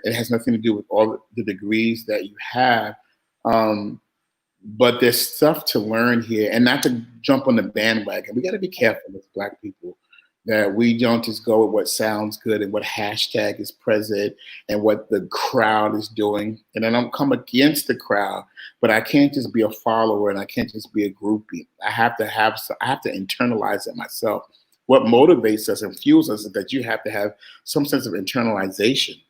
it has nothing to do with all the degrees that you have. But there's stuff to learn here, and not to jump on the bandwagon. We got to be careful as Black people that we don't just go with what sounds good and what hashtag is present and what the crowd is doing. And I don't come against the crowd, but I can't just be a follower and I can't just be a groupie. I have to internalize it myself. What motivates us and fuels us is that you have to have some sense of internalization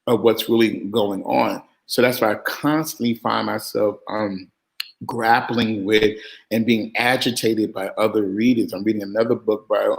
of what's really going on. So that's why I constantly find myself grappling with and being agitated by other readers. I'm reading another book by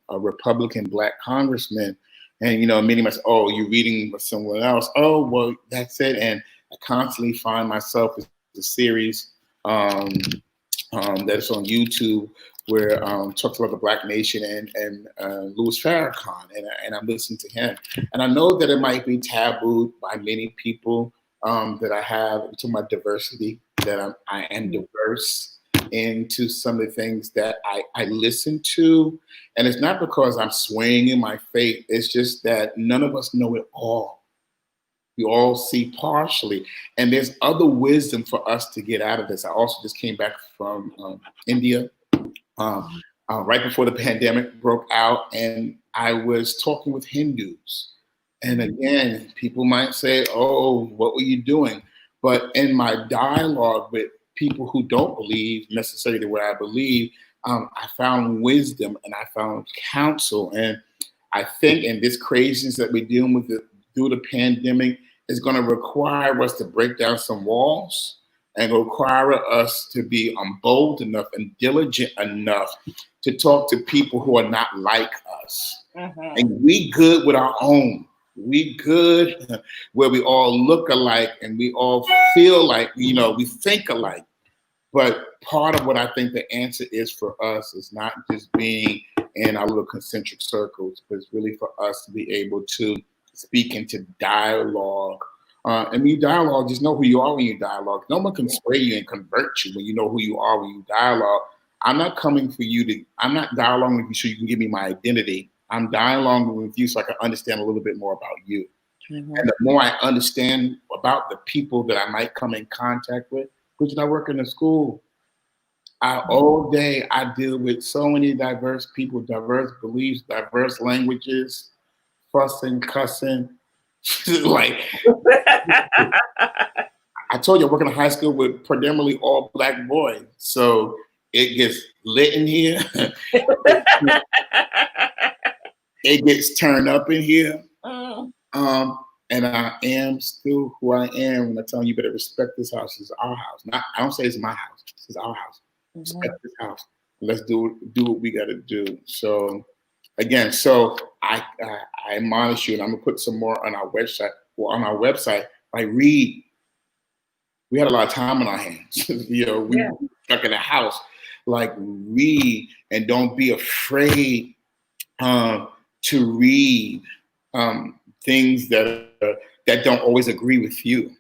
a Republican Black congressman, and many might say, "Oh, you're reading with someone else." Oh, well, that's it. And I constantly find myself in a series that's on YouTube where talks about the Black nation and Louis Farrakhan, and I'm listening to him, and I know that it might be tabooed by many people that I have to my diversity, that I am diverse into some of the things that I listen to, and it's not because I'm swaying in my faith. It's just that none of us know it all. We all see partially, and there's other wisdom for us to get out of this. I also just came back from India right before the pandemic broke out, and I was talking with Hindus. And again, people might say, "Oh, what were you doing?" But in my dialogue with people who don't believe necessarily the way I believe, I found wisdom and I found counsel. And I think in this craziness that we're dealing with through the pandemic is going to require us to break down some walls and require us to be bold enough and diligent enough to talk to people who are not like us. And we good with our own. We good where we all look alike and we all feel like, we think alike. But part of what I think the answer is for us is not just being in our little concentric circles, but it's really for us to be able to speak into dialogue. And when you dialogue, just know who you are when you dialogue. No one can sway you and convert you when you know who you are when you dialogue. I'm not coming for you I'm not dialoguing with you so you can give me my identity. I'm dialoguing with you so I can understand a little bit more about you. And the more I understand about the people that I might come in contact with, which I work in a school, all day I deal with so many diverse people, diverse beliefs, diverse languages, fussing, cussing. Like, I told you, I work in a high school with predominantly all Black boys. So it gets lit in here. It gets turned up in here. And I am still who I am when I tell you better respect this house. It's our house. I don't say it's my house. It's our house. Respect this house. Let's do what we got to do. So again, I admonish you, and I'm gonna put some more on our website. Like read. We had a lot of time on our hands. We stuck in the house. Like read and don't be afraid to read things that don't always agree with you.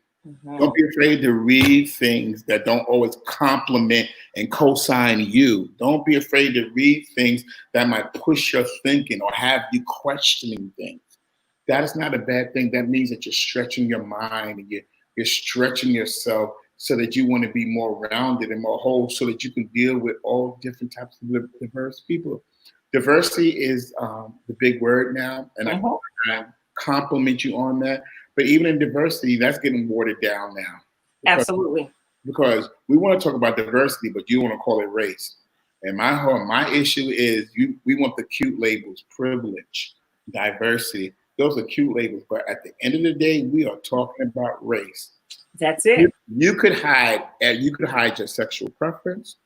Don't be afraid to read things that don't always compliment and co-sign you. Don't be afraid to read things that might push your thinking or have you questioning things. That is not a bad thing. That means that you're stretching your mind and you're stretching yourself so that you want to be more rounded and more whole, so that you can deal with all different types of diverse people. Diversity is the big word now, and I compliment you on that. But even in diversity, that's getting watered down now. Absolutely. Because we want to talk about diversity, but you want to call it race. And my issue is we want the cute labels: privilege, diversity. Those are cute labels. But at the end of the day, we are talking about race. That's it. You could hide your sexual preference.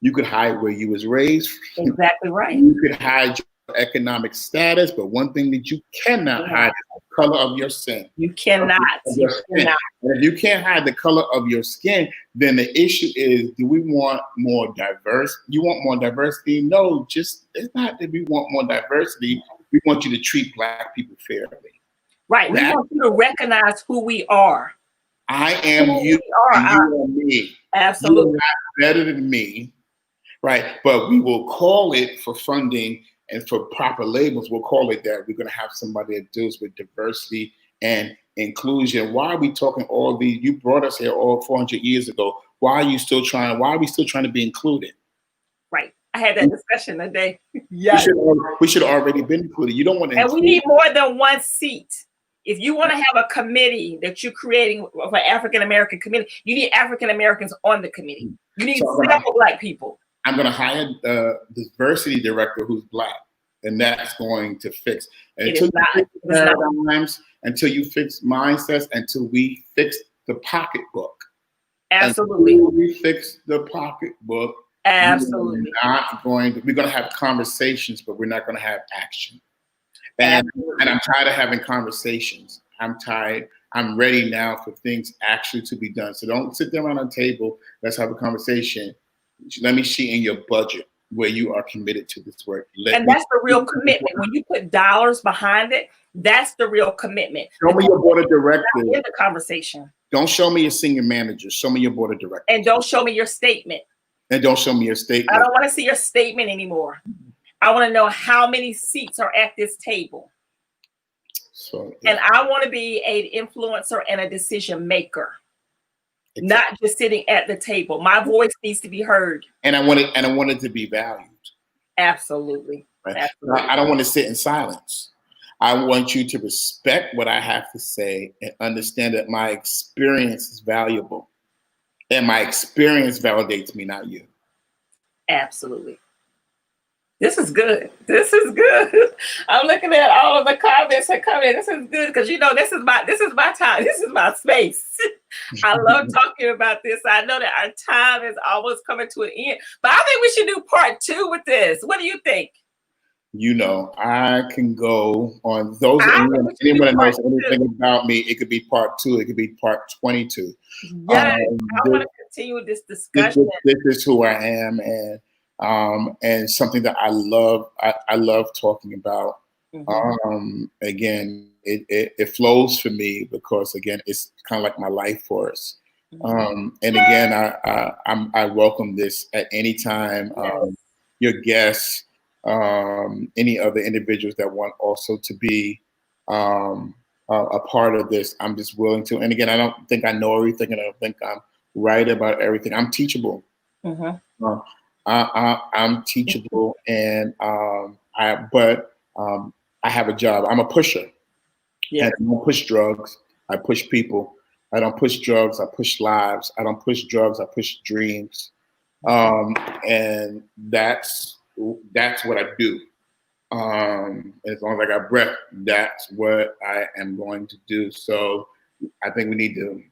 You could hide where you was raised. Exactly right. You could hide your economic status, but one thing that you cannot hide is the color of your skin. You cannot. You cannot. And if you can't hide the color of your skin, then the issue is, do we want more diverse? You want more diversity? No, it's not that we want more diversity. We want you to treat Black people fairly. Right. We want you to recognize who we are. I am you. You are me. Absolutely. You're not better than me. Right. But we will call it, for funding and for proper labels, we'll call it that. We're going to have somebody that deals with diversity and inclusion. Why are we talking all these? You brought us here all 400 years ago. Why are we still trying to be included? Right. I had that discussion today. Yeah. We should have already been included. You don't want to. And we need more than one seat. If you want to have a committee that you're creating for African American committee, you need African Americans on the committee. You need several Black people. I'm going to hire the diversity director who's Black, and that's going to fix. Until you fix paradigms, until you fix mindsets, until we fix the pocketbook. Absolutely. Until we fix the pocketbook, Absolutely. we're going to have conversations, but we're not going to have action. Absolutely. And I'm tired of having conversations. I'm tired. I'm ready now for things actually to be done. So don't sit there around a table. Let's have a conversation. Let me see in your budget where you are committed to this work. And that's the real commitment. When you put dollars behind it, that's the real commitment. Show me your board of directors. In the conversation. Don't show me your senior manager. Show me your board of directors. And don't show me your statement. And don't show me your statement. I don't want to see your statement anymore. I want to know how many seats are at this table. So, yeah. And I want to be an influencer and a decision maker, not just sitting at the table. My voice needs to be heard. And I want it to be valued. Absolutely. Right? Absolutely. I don't want to sit in silence. I want you to respect what I have to say and understand that my experience is valuable. And my experience validates me, not you. Absolutely. This is good. This is good. I'm looking at all of the comments that come in. This is good because this is my time. This is my space. I love talking about this. I know that our time is almost coming to an end, but I think we should do part 2 with this. What do you think? I can go on those. Anyone that knows anything about me, it could be part 2. It could be part 22. Yes, I want to continue with this discussion. This is who I am, and something that I love. I love talking about. Mm-hmm. Again, it flows for me because again, it's kind of like my life force. Mm-hmm. And again, I welcome this at any time. Yes. Your guests. Any other individuals that want also to be a part of this, I'm just willing to. And again, I don't think I know everything, and I don't think I'm right about everything. I'm teachable. Mm-hmm. I'm teachable, and I have a job. I'm a pusher. Yeah. And I don't push drugs. I push people. I don't push drugs. I push lives. I don't push drugs. I push dreams. And that's what I do. As long as I got breath, that's what I am going to do. So I think we need to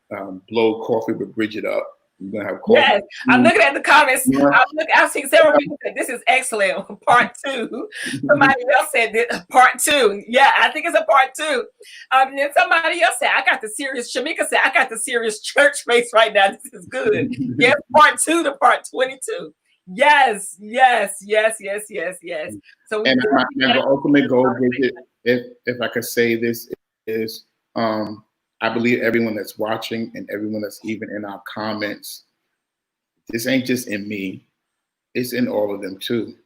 blow Coffee with Bridgett up. We're gonna have coffee. Yes, I'm looking at the comments. Yeah. I've seen several people say this is excellent. Part 2. Somebody else said this, part 2. Yeah, I think it's a part 2. And then somebody else said, Shamika said, I got the serious church face right now. This is good. Yes, part 2 to part 22. Yes. So and the ultimate goal, Bridgett, if I could say this, is I believe everyone that's watching and everyone that's even in our comments, this ain't just in me, it's in all of them too.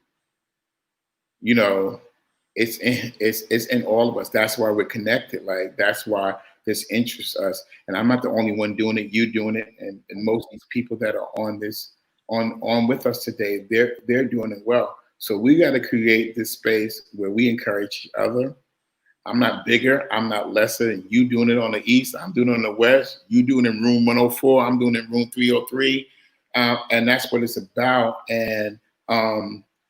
It's in all of us. That's why we're connected. Like that's why this interests us. And I'm not the only one doing it. You doing it, and most of these people that are on this on with us today, they're doing it well. So we got to create this space where we encourage each other. I'm not bigger, I'm not lesser. You doing it on the east, I'm doing it on the west. You doing it in room 104, I'm doing it in room 303. And that's what it's about. And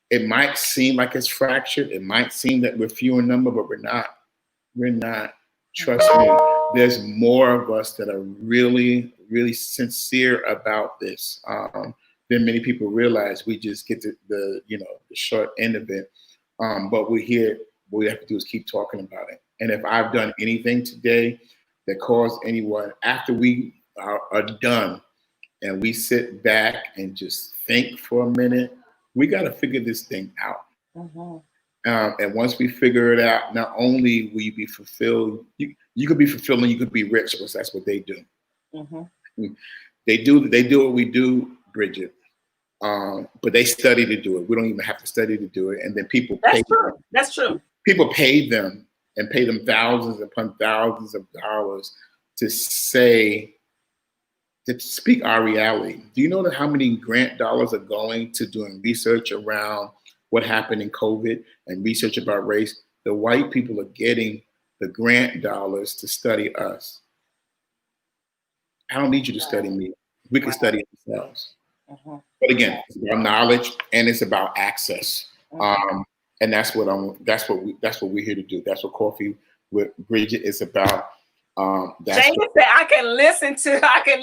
it might seem like it's fractured. It might seem that we're few in number, but we're not. We're not. Trust me, there's more of us that are really, really sincere about this. Than many people realize. We just get the short end of it. But we're here. What we have to do is keep talking about it. And if I've done anything today that caused anyone, after we are done and we sit back and just think for a minute, we got to figure this thing out. Mm-hmm. And once we figure it out, not only will you be fulfilled, you could be fulfilled and you could be rich, because that's what they do. Mm-hmm. They do what we do, Bridgett. But they study to do it. We don't even have to study to do it. And then people pay them. That's true. People pay them and pay them thousands upon thousands of dollars to speak our reality. Do you know that how many grant dollars are going to doing research around what happened in COVID and research about race? The white people are getting the grant dollars to study us. I don't need you to study me. We can study ourselves. Uh-huh. But again, it's about knowledge and it's about access. Uh-huh. And that's what we're here to do. That's what Coffee with Bridgett is about. That's James said I can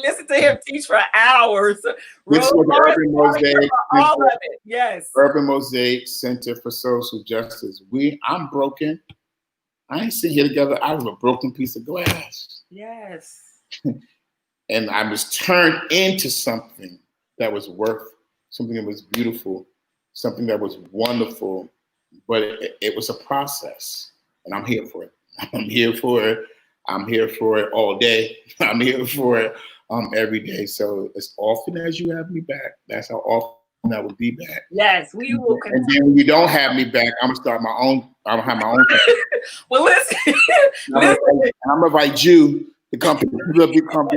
listen to him teach for hours. this was the Urban Mosaic, all of it. Yes. Urban Mosaic Center for Social Justice. I'm broken. I ain't sitting here together. I was a broken piece of glass. Yes. And I was turned into something that was something that was beautiful, something that was wonderful. But it was a process, and I'm here for it. I'm here for it. I'm here for it all day. I'm here for it every day. So as often as you have me back, that's how often I will be back. Yes, we will. And then when you don't have me back, I'm gonna start my own. I'm gonna have my own. Well, listen. I'm gonna invite you to come be a part.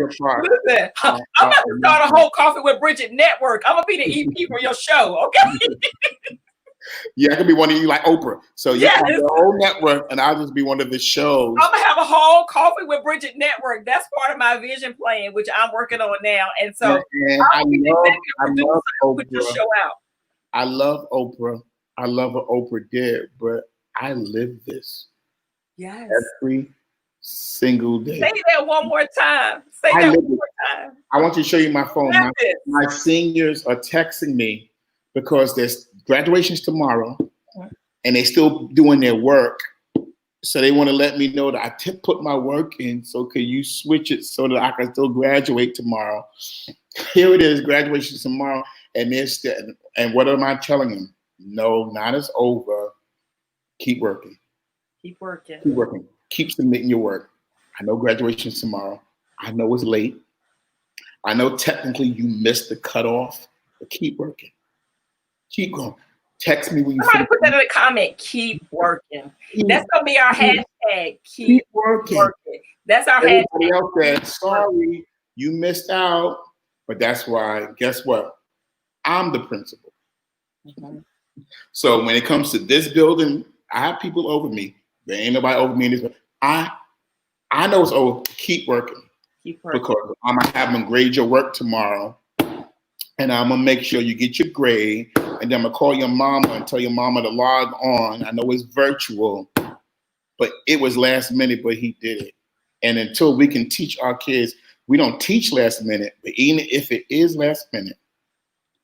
Listen, I'm about to start a whole Coffee with Bridgett network. I'm gonna be the EP for your show. Okay. Yeah, I could be one of you like Oprah. So you have the whole network, and I'll just be one of the shows. I'm gonna have a whole Coffee with Bridgett network. That's part of my vision plan, which I'm working on now. And so I love Oprah. Put your show out. I love Oprah. I love what Oprah did, but I live this. Yes. Every single day. Say that one more time. Say that one more time. I want to show you my phone. My seniors are texting me because there's graduations tomorrow, and they're still doing their work. So they want to let me know that I put my work in. So can you switch it so that I can still graduate tomorrow? Here it is, graduation tomorrow, and what am I telling them? No, not as over. Keep working. Keep working. Keep working. Keep submitting your work. I know graduation's tomorrow. I know it's late. I know technically you missed the cutoff, but keep working. Keep going. Text me when you somebody put that in the comment. Keep working. That's gonna be our hashtag. Keep working. That's our hashtag. Everybody else said, sorry, you missed out. But that's why, guess what? I'm the principal. Mm-hmm. So when it comes to this building, I have people over me. There ain't nobody over me in this building. I know it's over. Keep working. Keep working. Because I'm gonna have them grade your work tomorrow. And I'm gonna make sure you get your grade, and then I'm gonna call your mama and tell your mama to log on. I know it's virtual, but it was last minute, but he did it. And until we can teach our kids, we don't teach last minute, but even if it is last minute,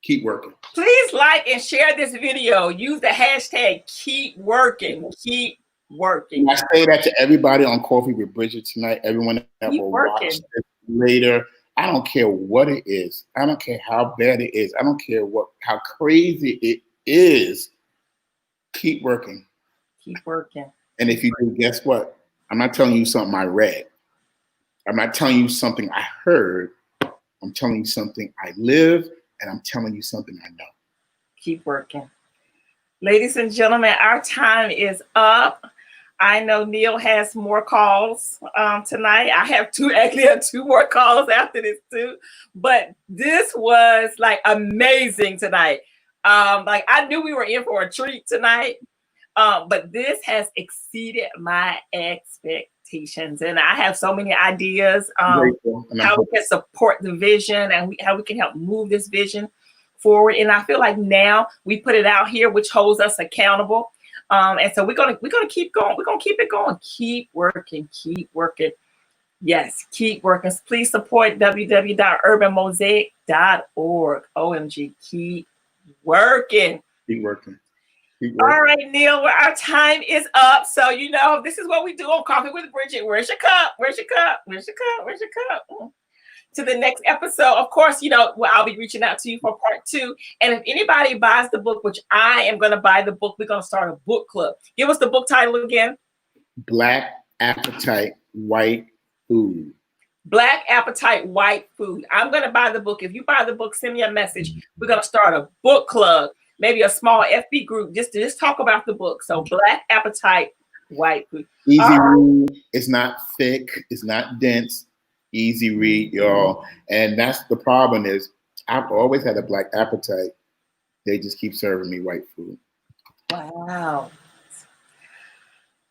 keep working. Please like and share this video. Use the hashtag keep working. Keep working. And I say that to everybody on Coffee with Bridgett tonight, everyone that will watch this later. I don't care what it is. I don't care how bad it is. I don't care how crazy it is. Keep working. Keep working. And if you do, guess what? I'm not telling you something I read. I'm not telling you something I heard. I'm telling you something I live, and I'm telling you something I know. Keep working. Ladies and gentlemen, our time is up. I know Neil has more calls tonight. I have two more calls after this too. But this was like amazing tonight. Like I knew we were in for a treat tonight, but this has exceeded my expectations. And I have so many ideas how we can support the vision and how we can help move this vision forward. And I feel like now we put it out here, which holds us accountable. And so we're gonna keep going. We're gonna keep it going. Keep working. Keep working. Yes, keep working. Please support www.urbanmosaic.org. OMG, keep working. Keep working. All right, Neil. Well, our time is up. So you know this is what we do on Coffee with Bridgett. Where's your cup? Where's your cup? Where's your cup? Where's your cup? To the next episode. Of course, you know, I'll be reaching out to you for part 2. And if anybody buys the book, which I am going to buy the book, we're going to start a book club. Give us the book title again. Black Appetite, White Food. Black Appetite, White Food. I'm going to buy the book. If you buy the book, send me a message. We're going to start a book club, maybe a small FB group, just to talk about the book. So Black Appetite, White Food. Easy read. It's not thick. It's not dense. Easy read, y'all. And that's the problem is I've always had a black appetite. They just keep serving me white food. Wow.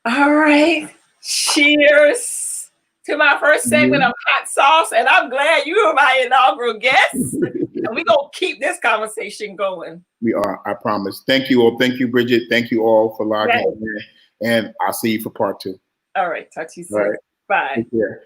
All right. Cheers to my first segment of Hot Sauce. And I'm glad you are my inaugural guest. And we're going to keep this conversation going. We are, I promise. Thank you all. Thank you, Bridgett. Thank you all for logging in. And I'll see you for part 2. All right. Talk to you soon. All right. Bye. Take care.